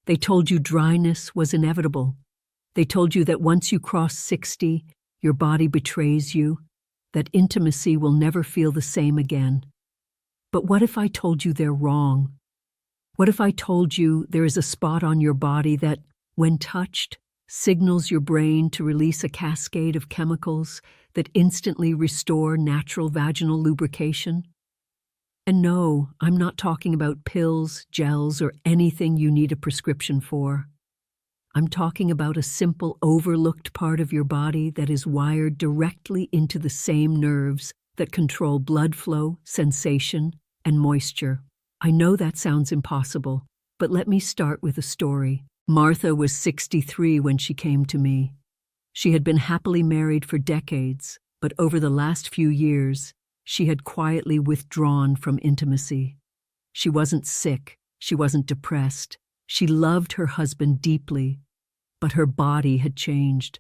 They told you dryness was inevitable. They told you that once you cross 60, your body betrays you, that intimacy will never feel the same again. But what if I told you they're wrong? What if I told you there is a spot on your body that, when touched, signals your brain to release a cascade of chemicals that instantly restore natural vaginal lubrication? And no, I'm not talking about pills, gels, or anything you need a prescription for. I'm talking about a simple, overlooked part of your body that is wired directly into the same nerves that control blood flow, sensation, and moisture. I know that sounds impossible, but let me start with a story. Martha was 63 when she came to me. She had been happily married for decades, but over the last few years, she had quietly withdrawn from intimacy. She wasn't sick, she wasn't depressed. She loved her husband deeply, but her body had changed.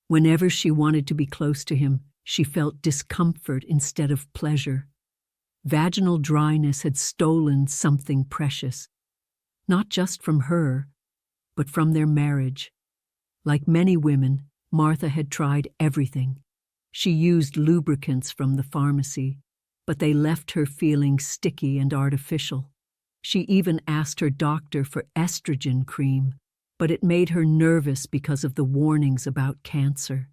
Whenever she wanted to be close to him, she felt discomfort instead of pleasure. Vaginal dryness had stolen something precious, not just from her, but from their marriage. Like many women, Martha had tried everything. She used lubricants from the pharmacy, but they left her feeling sticky and artificial. She even asked her doctor for estrogen cream, but it made her nervous because of the warnings about cancer.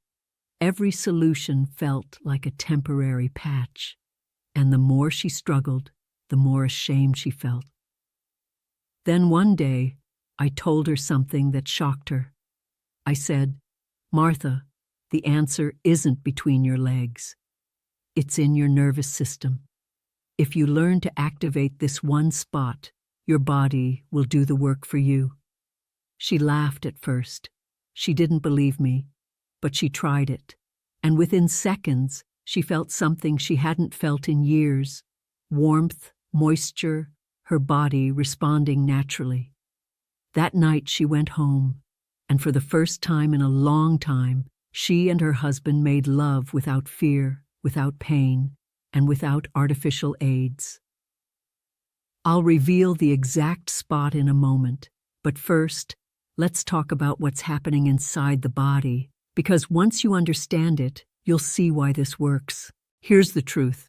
Every solution felt like a temporary patch, and the more she struggled, the more ashamed she felt. Then one day, I told her something that shocked her. I said, "Martha, the answer isn't between your legs. It's in your nervous system. If you learn to activate this one spot, your body will do the work for you." She laughed at first. She didn't believe me, but she tried it. And within seconds, she felt something she hadn't felt in years: warmth, moisture, her body responding naturally. That night she went home, and for the first time in a long time, she and her husband made love without fear, without pain, and without artificial aids. I'll reveal the exact spot in a moment, but first, let's talk about what's happening inside the body, because once you understand it, you'll see why this works. Here's the truth.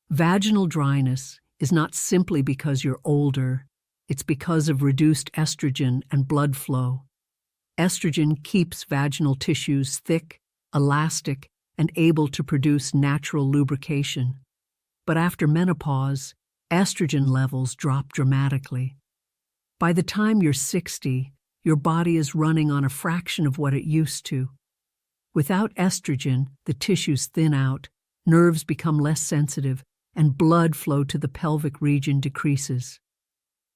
Vaginal dryness is not simply because you're older, it's because of reduced estrogen and blood flow. Estrogen keeps vaginal tissues thick, elastic, and able to produce natural lubrication. But after menopause, estrogen levels drop dramatically. By the time you're 60, your body is running on a fraction of what it used to. Without estrogen, the tissues thin out, nerves become less sensitive, and blood flow to the pelvic region decreases.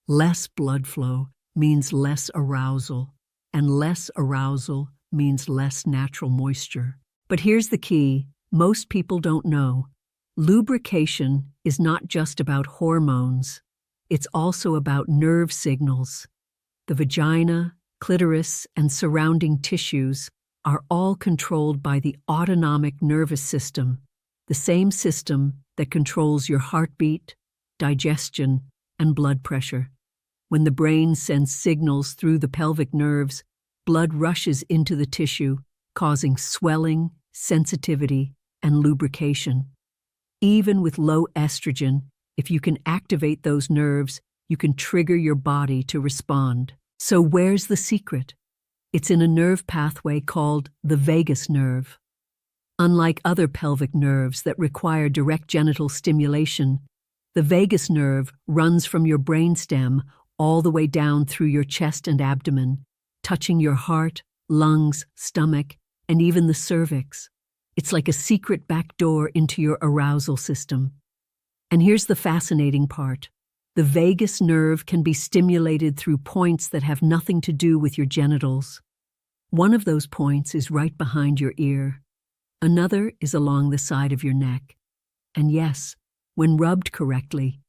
Less blood flow means less arousal, and less arousal means less natural moisture. But here's the key: most people don't know. Lubrication is not just about hormones. It's also about nerve signals. The vagina, clitoris, and surrounding tissues are all controlled by the autonomic nervous system, the same system that controls your heartbeat, digestion, and blood pressure. When the brain sends signals through the pelvic nerves, blood rushes into the tissue, causing swelling, sensitivity, and lubrication. Even with low estrogen, if you can activate those nerves, you can trigger your body to respond. So where's the secret? It's in a nerve pathway called the vagus nerve. Unlike other pelvic nerves that require direct genital stimulation, the vagus nerve runs from your brainstem all the way down through your chest and abdomen, touching your heart, lungs, stomach, and even the cervix. It's like a secret back door into your arousal system. And here's the fascinating part. The vagus nerve can be stimulated through points that have nothing to do with your genitals. One of those points is right behind your ear. Another is along the side of your neck. And yes, when rubbed correctly,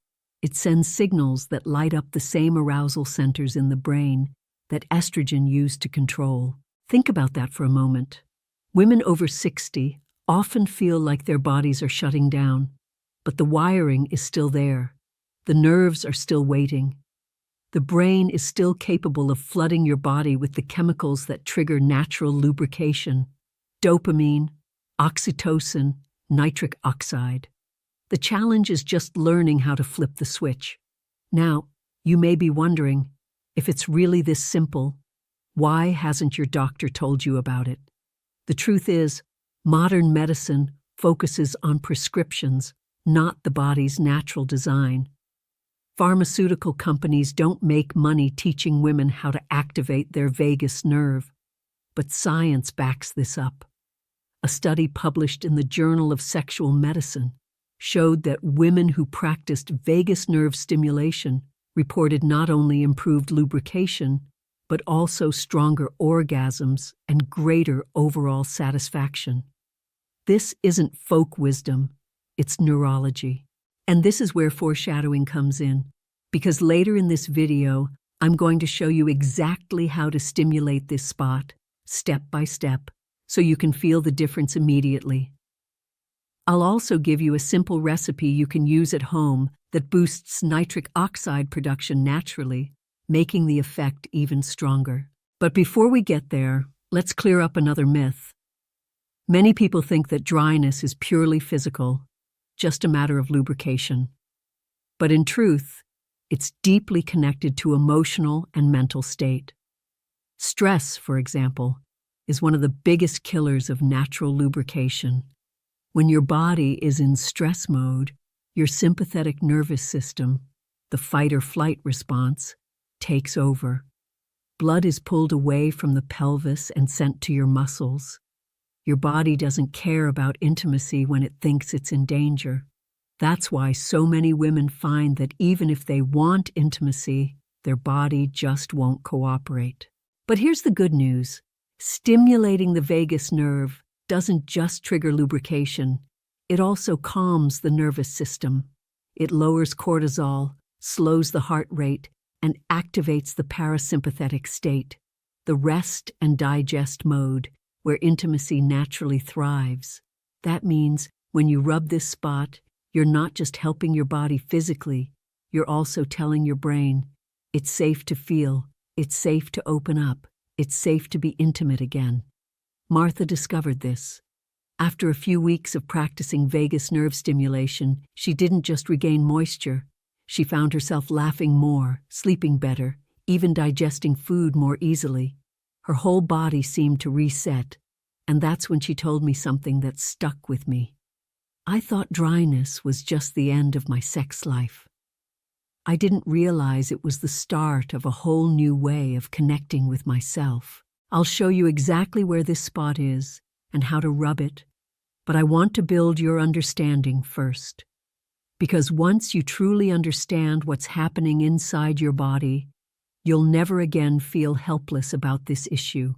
it sends signals that light up the same arousal centers in the brain that estrogen used to control. Think about that for a moment. Women over 60 often feel like their bodies are shutting down, but the wiring is still there. The nerves are still waiting. the brain is still capable of flooding your body with the chemicals that trigger natural lubrication: dopamine, oxytocin, nitric oxide. The challenge is just learning how to flip the switch. Now, you may be wondering, if it's really this simple, why hasn't your doctor told you about it? The truth is, modern medicine focuses on prescriptions, not the body's natural design. Pharmaceutical companies don't make money teaching women how to activate their vagus nerve, but science backs this up. A study published in the Journal of Sexual Medicine showed that women who practiced vagus nerve stimulation reported not only improved lubrication, but also stronger orgasms and greater overall satisfaction. This isn't folk wisdom, it's neurology. And this is where foreshadowing comes in, because later in this video, I'm going to show you exactly how to stimulate this spot, step by step, so you can feel the difference immediately. I'll also give you a simple recipe you can use at home that boosts nitric oxide production naturally, making the effect even stronger. But before we get there, let's clear up another myth. Many people think that dryness is purely physical, just a matter of lubrication. But in truth, it's deeply connected to emotional and mental state. Stress, for example, is one of the biggest killers of natural lubrication. When your body is in stress mode, your sympathetic nervous system, the fight-or-flight response, takes over. Blood is pulled away from the pelvis and sent to your muscles. Your body doesn't care about intimacy when it thinks it's in danger. That's why so many women find that even if they want intimacy, their body just won't cooperate. But here's the good news. Stimulating the vagus nerve doesn't just trigger lubrication, it also calms the nervous system. It lowers cortisol, slows the heart rate, and activates the parasympathetic state, the rest and digest mode, where intimacy naturally thrives. That means when you rub this spot, you're not just helping your body physically, you're also telling your brain, it's safe to feel, it's safe to open up, it's safe to be intimate again. Martha discovered this. After a few weeks of practicing vagus nerve stimulation, she didn't just regain moisture. She found herself laughing more, sleeping better, even digesting food more easily. Her whole body seemed to reset, and that's when she told me something that stuck with me. I thought dryness was just the end of my sex life. I didn't realize it was the start of a whole new way of connecting with myself. I'll show you exactly where this spot is and how to rub it, but I want to build your understanding first. Because once you truly understand what's happening inside your body, you'll never again feel helpless about this issue.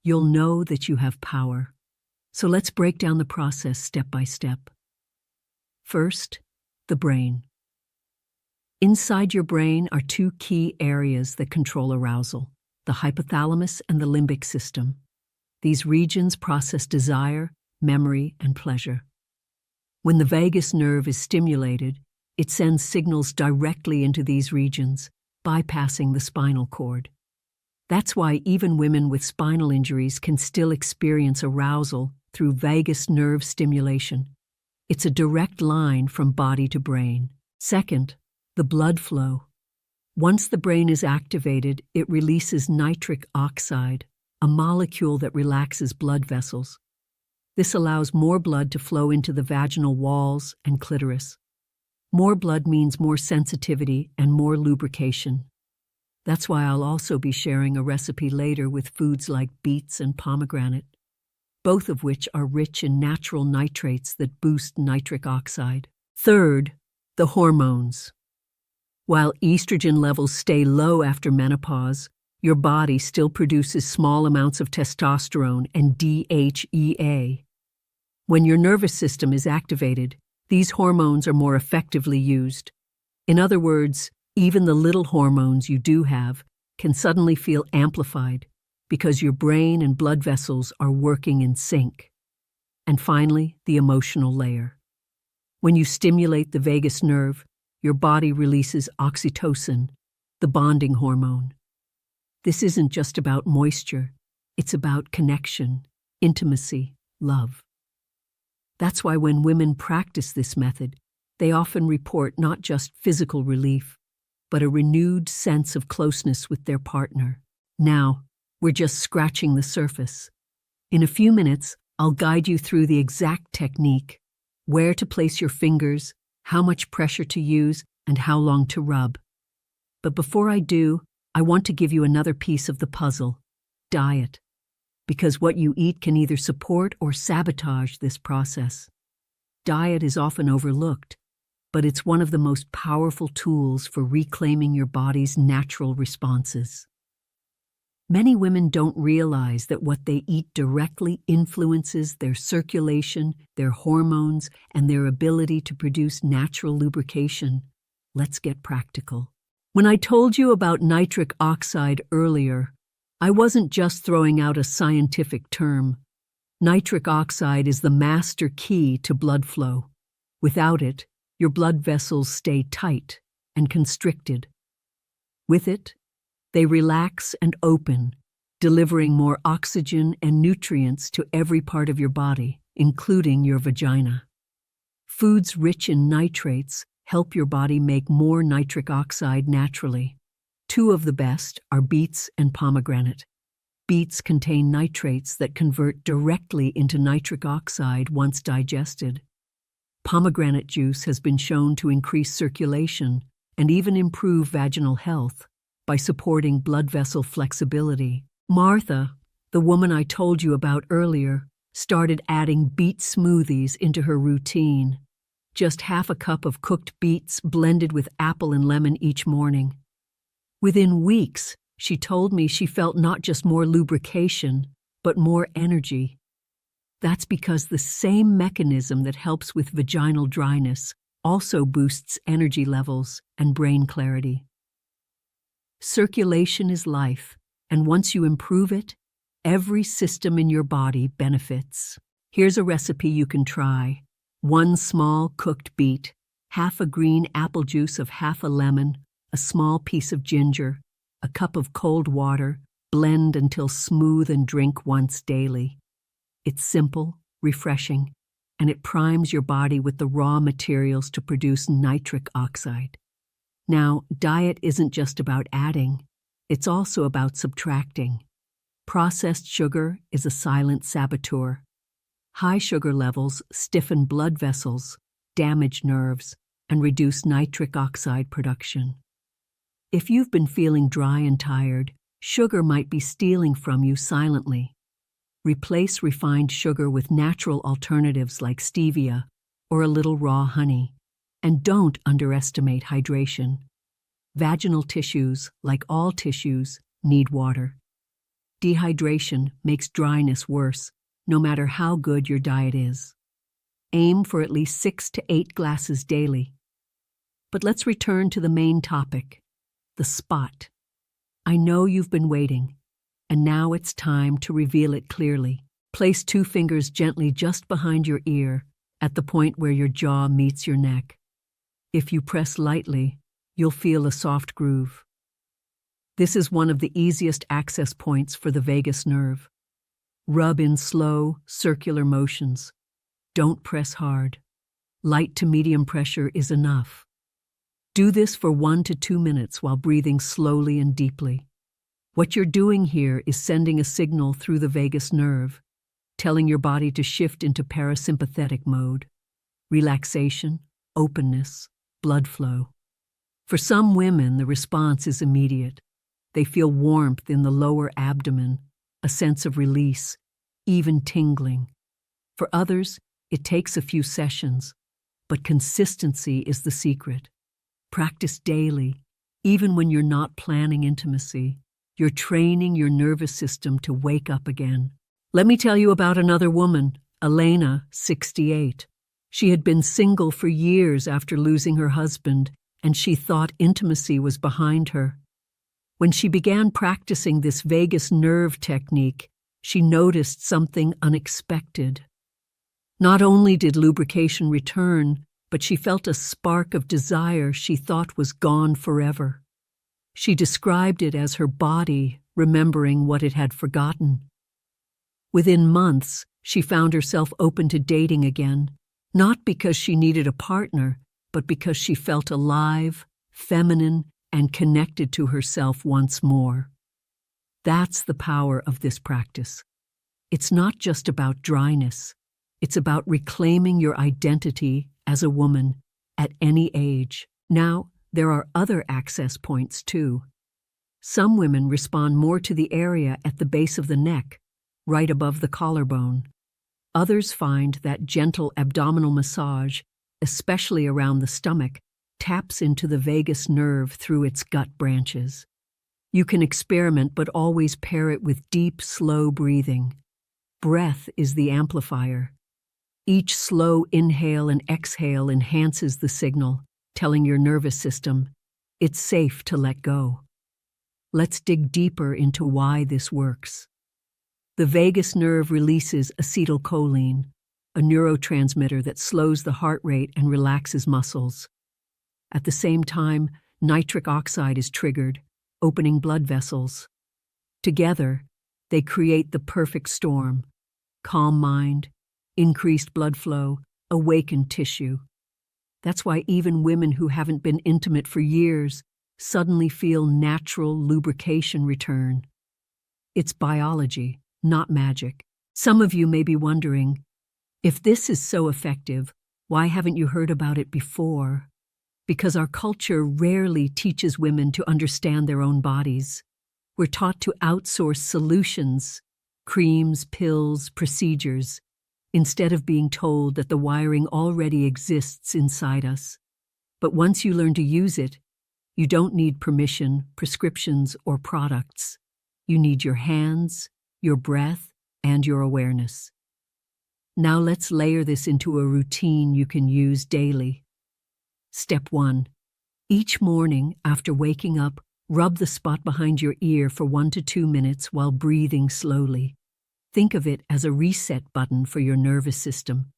You'll know that you have power. So let's break down the process step by step. First, the brain. Inside your brain are two key areas that control arousal: the hypothalamus and the limbic system. These regions process desire, memory, and pleasure. When the vagus nerve is stimulated, it sends signals directly into these regions, bypassing the spinal cord. That's why even women with spinal injuries can still experience arousal through vagus nerve stimulation. It's a direct line from body to brain. Second, the blood flow. Once the brain is activated, it releases nitric oxide, a molecule that relaxes blood vessels. This allows more blood to flow into the vaginal walls and clitoris. More blood means more sensitivity and more lubrication. That's why I'll also be sharing a recipe later with foods like beets and pomegranate, both of which are rich in natural nitrates that boost nitric oxide. Third, the hormones. While estrogen levels stay low after menopause, your body still produces small amounts of testosterone and DHEA. When your nervous system is activated, these hormones are more effectively used. In other words, even the little hormones you do have can suddenly feel amplified because your brain and blood vessels are working in sync. And finally, the emotional layer. When you stimulate the vagus nerve, your body releases oxytocin, the bonding hormone. This isn't just about moisture, it's about connection, intimacy, love. That's why when women practice this method, they often report not just physical relief, but a renewed sense of closeness with their partner. Now, we're just scratching the surface. In a few minutes, I'll guide you through the exact technique, where to place your fingers, how much pressure to use, and how long to rub. But before I do, I want to give you another piece of the puzzle: diet. Because what you eat can either support or sabotage this process. Diet is often overlooked, but it's one of the most powerful tools for reclaiming your body's natural responses. Many women don't realize that what they eat directly influences their circulation, their hormones, and their ability to produce natural lubrication. Let's get practical. When I told you about nitric oxide earlier, I wasn't just throwing out a scientific term. Nitric oxide is the master key to blood flow. Without it, your blood vessels stay tight and constricted. With it, they relax and open, delivering more oxygen and nutrients to every part of your body, including your vagina. Foods rich in nitrates help your body make more nitric oxide naturally. Two of the best are beets and pomegranate. Beets contain nitrates that convert directly into nitric oxide once digested. Pomegranate juice has been shown to increase circulation and even improve vaginal health by supporting blood vessel flexibility. Martha, the woman I told you about earlier, started adding beet smoothies into her routine. Just half a cup of cooked beets blended with apple and lemon each morning. Within weeks, she told me she felt not just more lubrication, but more energy. That's because the same mechanism that helps with vaginal dryness also boosts energy levels and brain clarity. Circulation is life, and once you improve it, every system in your body benefits. Here's a recipe you can try. 1 small cooked beet, half a green apple juice of half a lemon, a small piece of ginger, a cup of cold water, blend until smooth and drink once daily. It's simple, refreshing, and it primes your body with the raw materials to produce nitric oxide. Now, diet isn't just about adding, it's also about subtracting. Processed sugar is a silent saboteur. High sugar levels stiffen blood vessels, damage nerves, and reduce nitric oxide production. If you've been feeling dry and tired, sugar might be stealing from you silently. Replace refined sugar with natural alternatives like stevia or a little raw honey. And don't underestimate hydration. Vaginal tissues, like all tissues, need water. Dehydration makes dryness worse, no matter how good your diet is. Aim for at least 6 to 8 glasses daily. But let's return to the main topic, the spot. I know you've been waiting, and now it's time to reveal it clearly. Place 2 fingers gently just behind your ear, at the point where your jaw meets your neck. If you press lightly, you'll feel a soft groove. This is one of the easiest access points for the vagus nerve. Rub in slow, circular motions. Don't press hard. Light to medium pressure is enough. Do this for 1 to 2 minutes while breathing slowly and deeply. What you're doing here is sending a signal through the vagus nerve, telling your body to shift into parasympathetic mode. Relaxation, openness, blood flow. For some women, the response is immediate. They feel warmth in the lower abdomen, a sense of release, even tingling. For others, it takes a few sessions, but consistency is the secret. Practice daily, even when you're not planning intimacy. You're training your nervous system to wake up again. Let me tell you about another woman, Elena, 68. She had been single for years after losing her husband, and she thought intimacy was behind her. When she began practicing this vagus nerve technique, she noticed something unexpected. Not only did lubrication return, but she felt a spark of desire she thought was gone forever. She described it as her body remembering what it had forgotten. Within months, she found herself open to dating again, not because she needed a partner, but because she felt alive, feminine, and connected to herself once more. That's the power of this practice. It's not just about dryness. It's about reclaiming your identity as a woman at any age. Now, there are other access points too. Some women respond more to the area at the base of the neck, right above the collarbone. Others find that gentle abdominal massage, especially around the stomach, taps into the vagus nerve through its gut branches. You can experiment, but always pair it with deep, slow breathing. Breath is the amplifier. Each slow inhale and exhale enhances the signal, telling your nervous system, it's safe to let go. Let's dig deeper into why this works. The vagus nerve releases acetylcholine, a neurotransmitter that slows the heart rate and relaxes muscles. At the same time, nitric oxide is triggered, opening blood vessels. Together, they create the perfect storm: calm mind, increased blood flow, awakened tissue. That's why even women who haven't been intimate for years suddenly feel natural lubrication return. It's biology, not magic. Some of you may be wondering, if this is so effective, why haven't you heard about it before? Because our culture rarely teaches women to understand their own bodies. We're taught to outsource solutions, creams, pills, procedures, instead of being told that the wiring already exists inside us. But once you learn to use it, you don't need permission, prescriptions, or products. You need your hands, your breath, and your awareness. Now let's layer this into a routine you can use daily. Step 1. Each morning after waking up, rub the spot behind your ear for 1 to 2 minutes while breathing slowly. Think of it as a reset button for your nervous system.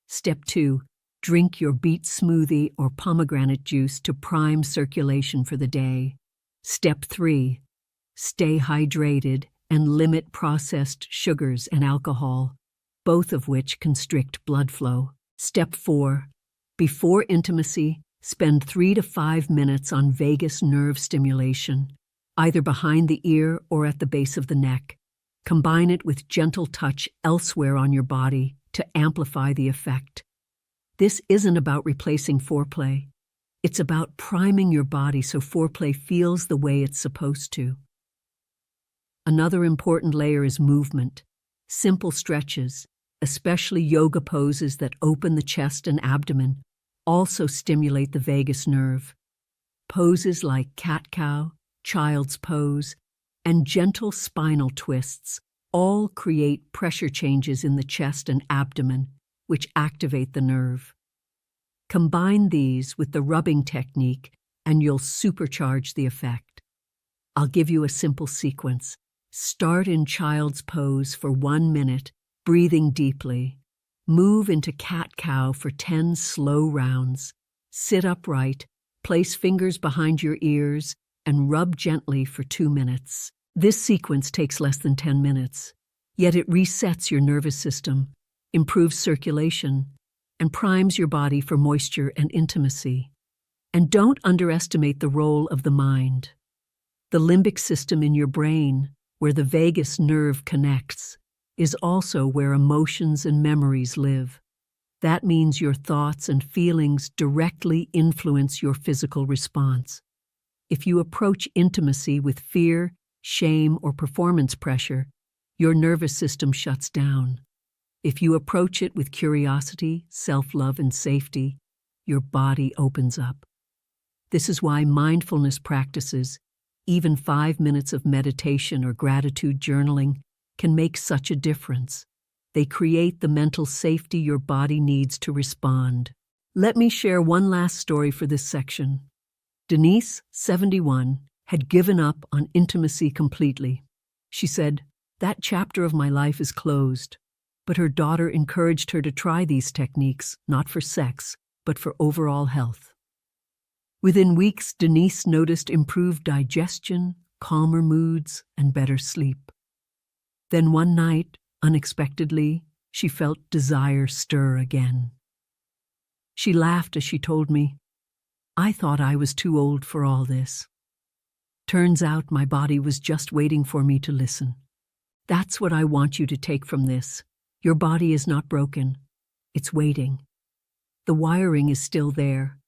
Step 2. Drink your beet smoothie or pomegranate juice to prime circulation for the day. Step 3. Stay hydrated and limit processed sugars and alcohol, both of which constrict blood flow. Step 4. Before intimacy, spend 3 to 5 minutes on vagus nerve stimulation, either behind the ear or at the base of the neck. Combine it with gentle touch elsewhere on your body to amplify the effect. This isn't about replacing foreplay. It's about priming your body so foreplay feels the way it's supposed to. Another important layer is movement. Simple stretches, especially yoga poses that open the chest and abdomen, also stimulate the vagus nerve. Poses like cat-cow, child's pose, and gentle spinal twists all create pressure changes in the chest and abdomen, which activate the nerve. Combine these with the rubbing technique and you'll supercharge the effect. I'll give you a simple sequence. Start in child's pose for 1 minute, breathing deeply. Move into cat-cow for 10 slow rounds. Sit upright, place fingers behind your ears, and rub gently for 2 minutes. This sequence takes less than 10 minutes, yet it resets your nervous system, improves circulation, and primes your body for moisture and intimacy. And don't underestimate the role of the mind. The limbic system in your brain, where the vagus nerve connects, is also where emotions and memories live. That means your thoughts and feelings directly influence your physical response. If you approach intimacy with fear, shame, or performance pressure, your nervous system shuts down. If you approach it with curiosity, self-love, and safety, your body opens up. This is why mindfulness practices, even 5 minutes of meditation or gratitude journaling, can make such a difference. They create the mental safety your body needs to respond. Let me share one last story for this section. Denise, 71, had given up on intimacy completely. She said, "That chapter of my life is closed." But her daughter encouraged her to try these techniques, not for sex, but for overall health. Within weeks, Denise noticed improved digestion, calmer moods, and better sleep. Then one night, unexpectedly, she felt desire stir again. She laughed as she told me, "I thought I was too old for all this. Turns out my body was just waiting for me to listen." That's what I want you to take from this. Your body is not broken. It's waiting. The wiring is still there.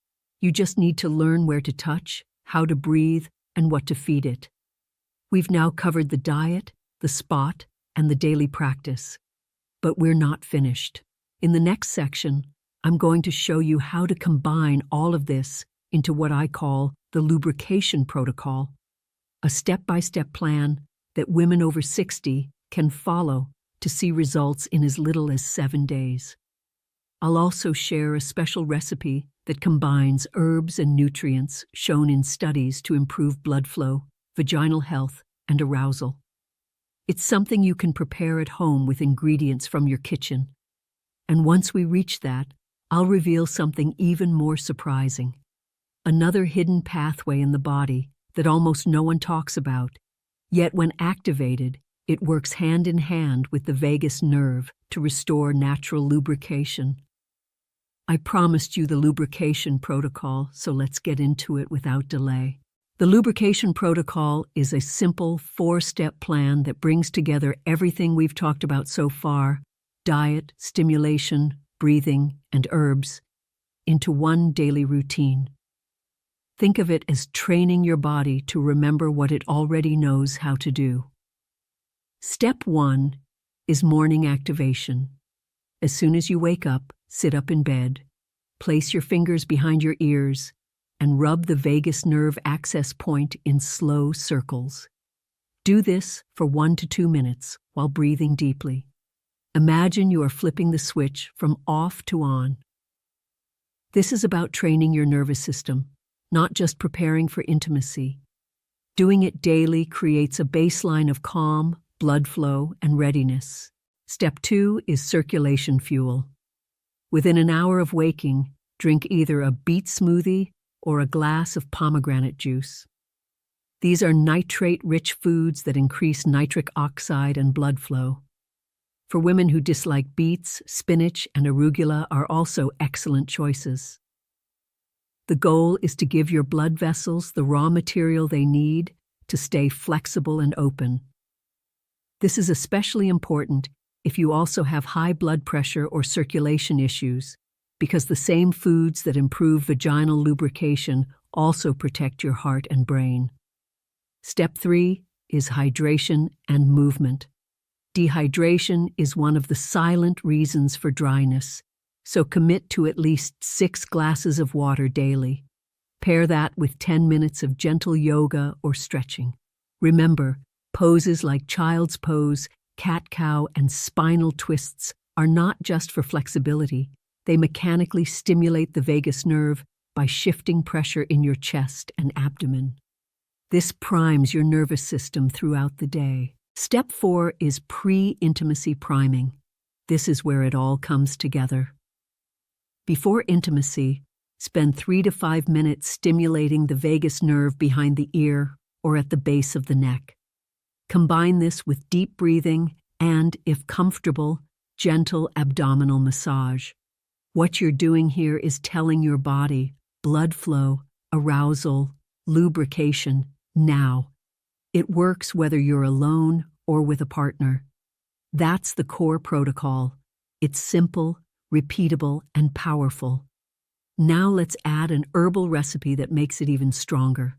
You just need to learn where to touch, how to breathe, and what to feed it. We've now covered the diet, the spot, and the daily practice. But we're not finished. In the next section, I'm going to show you how to combine all of this into what I call the lubrication protocol, a step-by-step plan that women over 60 can follow to see results in as little as 7 days. I'll also share a special recipe that combines herbs and nutrients shown in studies to improve blood flow, vaginal health, and arousal. It's something you can prepare at home with ingredients from your kitchen. And once we reach that, I'll reveal something even more surprising. Another hidden pathway in the body that almost no one talks about. Yet when activated, it works hand in hand with the vagus nerve to restore natural lubrication. I promised you the lubrication protocol, so let's get into it without delay. The lubrication protocol is a simple 4-step plan that brings together everything we've talked about so far, diet, stimulation, breathing, and herbs, into one daily routine. Think of it as training your body to remember what it already knows how to do. Step 1 is morning activation. As soon as you wake up, sit up in bed, place your fingers behind your ears, and rub the vagus nerve access point in slow circles. Do this for 1 to 2 minutes while breathing deeply. Imagine you are flipping the switch from off to on. This is about training your nervous system, not just preparing for intimacy. Doing it daily creates a baseline of calm, blood flow, and readiness. Step 2 is circulation fuel. Within an hour of waking, drink either a beet smoothie or a glass of pomegranate juice. These are nitrate-rich foods that increase nitric oxide and blood flow. For women who dislike beets, spinach, and arugula are also excellent choices. The goal is to give your blood vessels the raw material they need to stay flexible and open. This is especially important if you also have high blood pressure or circulation issues, because the same foods that improve vaginal lubrication also protect your heart and brain. Step 3 is hydration and movement. Dehydration is one of the silent reasons for dryness, so commit to at least 6 glasses of water daily. Pair that with 10 minutes of gentle yoga or stretching. Remember, poses like child's pose, cat-cow, and spinal twists are not just for flexibility. They mechanically stimulate the vagus nerve by shifting pressure in your chest and abdomen. This primes your nervous system throughout the day. Step 4 is pre-intimacy priming. This is where it all comes together. Before intimacy, spend 3 to 5 minutes stimulating the vagus nerve behind the ear or at the base of the neck. Combine this with deep breathing and, if comfortable, gentle abdominal massage. What you're doing here is telling your body, blood flow, arousal, lubrication, now. It works whether you're alone or with a partner. That's the core protocol. It's simple, repeatable, and powerful. Now let's add an herbal recipe that makes it even stronger.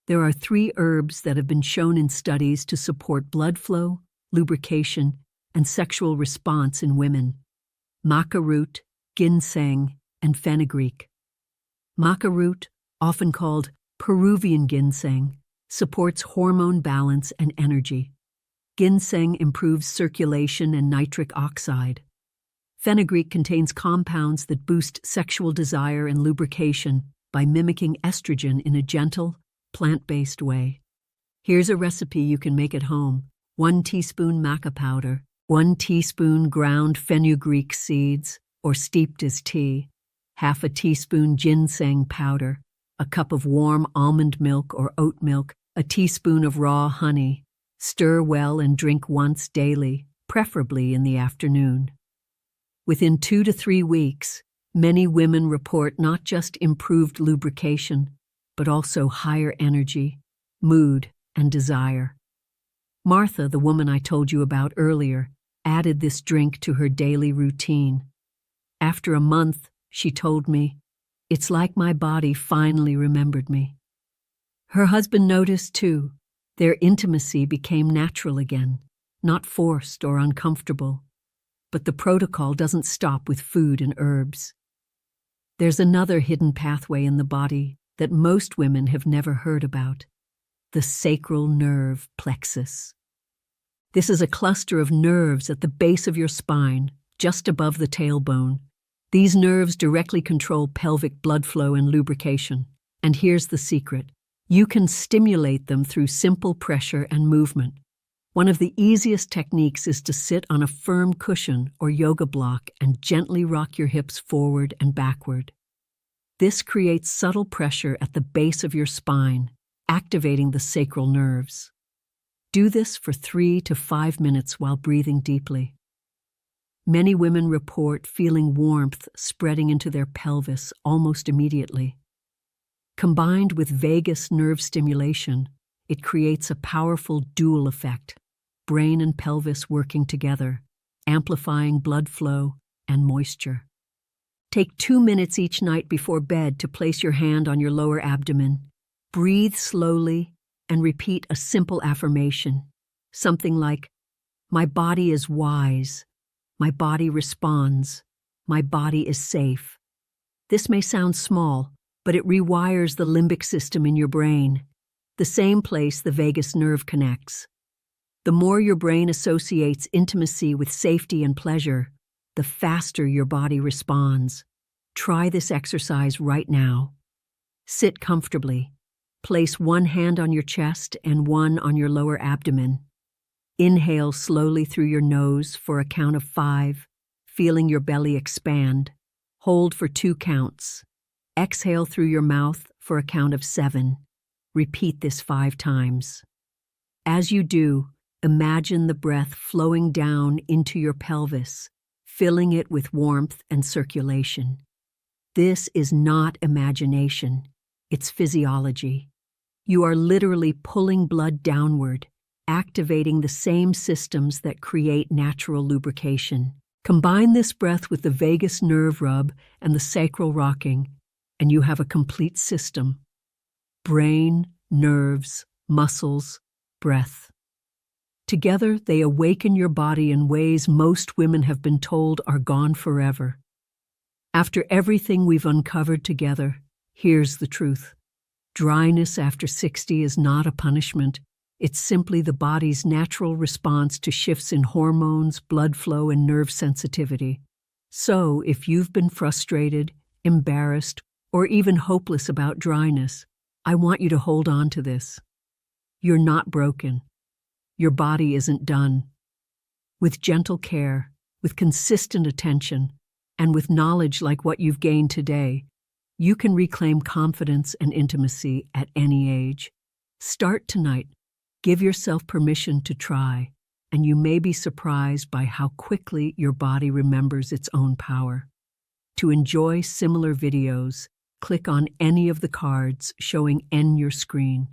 There are 3 herbs that have been shown in studies to support blood flow, lubrication, and sexual response in women: maca root, ginseng, and fenugreek. Maca root, often called Peruvian ginseng, supports hormone balance and energy. Ginseng improves circulation and nitric oxide. Fenugreek contains compounds that boost sexual desire and lubrication by mimicking estrogen in a gentle, plant-based way. Here's a recipe you can make at home: 1 teaspoon maca powder, 1 teaspoon ground fenugreek seeds, or steeped as tea, half a teaspoon ginseng powder, a cup of warm almond milk or oat milk, a teaspoon of raw honey. Stir well and drink once daily, preferably in the afternoon. Within 2 to 3 weeks, many women report not just improved lubrication, but also higher energy, mood, and desire. Martha, the woman I told you about earlier, added this drink to her daily routine. After a month, she told me, "It's like my body finally remembered me." Her husband noticed too. Their intimacy became natural again, not forced or uncomfortable. But the protocol doesn't stop with food and herbs. There's another hidden pathway in the body that most women have never heard about: the sacral nerve plexus. This is a cluster of nerves at the base of your spine, just above the tailbone. These nerves directly control pelvic blood flow and lubrication. And here's the secret: you can stimulate them through simple pressure and movement. One of the easiest techniques is to sit on a firm cushion or yoga block and gently rock your hips forward and backward. This creates subtle pressure at the base of your spine, activating the sacral nerves. Do this for 3 to 5 minutes while breathing deeply. Many women report feeling warmth spreading into their pelvis almost immediately. Combined with vagus nerve stimulation, it creates a powerful dual effect: brain and pelvis working together, amplifying blood flow and moisture. Take 2 minutes each night before bed to place your hand on your lower abdomen. Breathe slowly and repeat a simple affirmation, something like, "My body is wise, my body responds, my body is safe." This may sound small, but it rewires the limbic system in your brain, the same place the vagus nerve connects. The more your brain associates intimacy with safety and pleasure, the faster your body responds. Try this exercise right now. Sit comfortably. Place one hand on your chest and one on your lower abdomen. Inhale slowly through your nose for a count of 5, feeling your belly expand. Hold for 2 counts. Exhale through your mouth for a count of 7. Repeat this 5 times. As you do, imagine the breath flowing down into your pelvis, filling it with warmth and circulation. This is not imagination, it's physiology. You are literally pulling blood downward, activating the same systems that create natural lubrication. Combine this breath with the vagus nerve rub and the sacral rocking, and you have a complete system: brain, nerves, muscles, breath. Together, they awaken your body in ways most women have been told are gone forever. After everything we've uncovered together, here's the truth. Dryness after 60 is not a punishment. It's simply the body's natural response to shifts in hormones, blood flow, and nerve sensitivity. So, if you've been frustrated, embarrassed, or even hopeless about dryness, I want you to hold on to this. You're not broken. Your body isn't done. With gentle care, with consistent attention, and with knowledge like what you've gained today, you can reclaim confidence and intimacy at any age. Start tonight. Give yourself permission to try, and you may be surprised by how quickly your body remembers its own power. To enjoy similar videos, click on any of the cards showing on your screen.